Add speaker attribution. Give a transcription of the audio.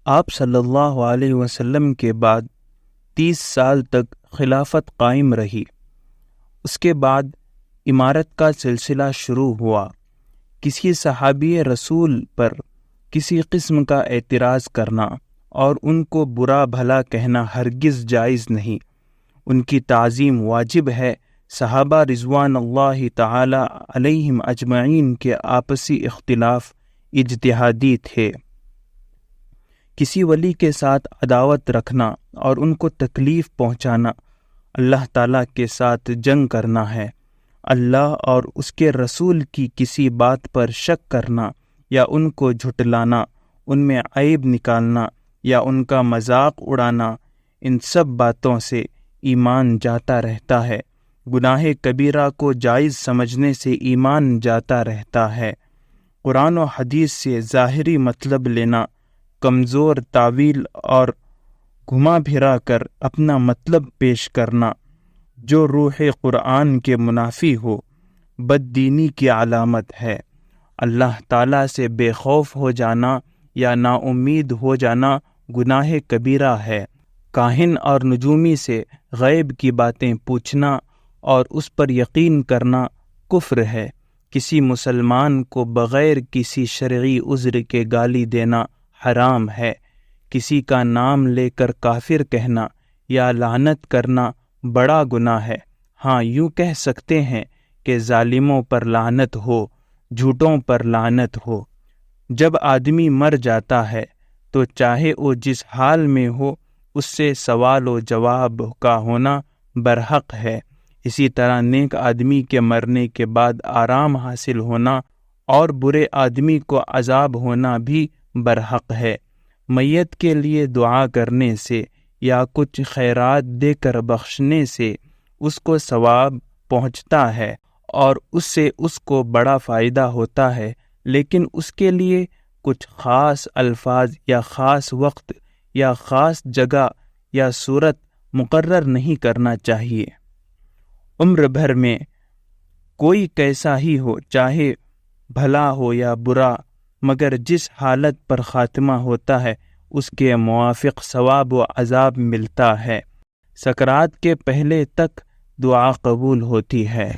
Speaker 1: آپ صلی اللہ علیہ وسلم کے بعد 30 سال تک خلافت قائم رہی۔ اس کے بعد امارت کا سلسلہ شروع ہوا۔ کسی صحابی رسول پر کسی قسم کا اعتراض کرنا اور ان کو برا بھلا کہنا ہرگز جائز نہیں۔ ان کی تعظیم واجب ہے۔ صحابہ رضوان اللہ تعالی علیہم اجمعین کے آپسی اختلاف اجتہادی تھے۔ کسی ولی کے ساتھ عداوت رکھنا اور ان کو تکلیف پہنچانا اللہ تعالیٰ کے ساتھ جنگ کرنا ہے۔ اللہ اور اس کے رسول کی کسی بات پر شک کرنا یا ان کو جھٹلانا، ان میں عیب نکالنا یا ان کا مذاق اڑانا، ان سب باتوں سے ایمان جاتا رہتا ہے۔ گناہ کبیرہ کو جائز سمجھنے سے ایمان جاتا رہتا ہے۔ قرآن و حدیث سے ظاہری مطلب لینا، کمزور تعویل اور گھما پھرا کر اپنا مطلب پیش کرنا جو روح قرآن کے منافی ہو، بد دینی کی علامت ہے۔ اللہ تعالیٰ سے بے خوف ہو جانا یا نا امید ہو جانا گناہ کبیرہ ہے۔ کاہن اور نجومی سے غیب کی باتیں پوچھنا اور اس پر یقین کرنا کفر ہے۔ کسی مسلمان کو بغیر کسی شرعی عذر کے گالی دینا حرام ہے۔ کسی کا نام لے کر کافر کہنا یا لعنت کرنا بڑا گناہ ہے۔ ہاں، یوں کہہ سکتے ہیں کہ ظالموں پر لعنت ہو، جھوٹوں پر لعنت ہو۔ جب آدمی مر جاتا ہے تو چاہے وہ جس حال میں ہو، اس سے سوال و جواب کا ہونا برحق ہے۔ اسی طرح نیک آدمی کے مرنے کے بعد آرام حاصل ہونا اور برے آدمی کو عذاب ہونا بھی برحق ہے۔ میت کے لیے دعا کرنے سے یا کچھ خیرات دے کر بخشنے سے اس کو ثواب پہنچتا ہے اور اس سے اس کو بڑا فائدہ ہوتا ہے، لیکن اس کے لیے کچھ خاص الفاظ یا خاص وقت یا خاص جگہ یا صورت مقرر نہیں کرنا چاہیے۔ عمر بھر میں کوئی کیسا ہی ہو، چاہے بھلا ہو یا برا، مگر جس حالت پر خاتمہ ہوتا ہے اس کے موافق ثواب و عذاب ملتا ہے۔ سکرات کے پہلے تک دعا قبول ہوتی ہے۔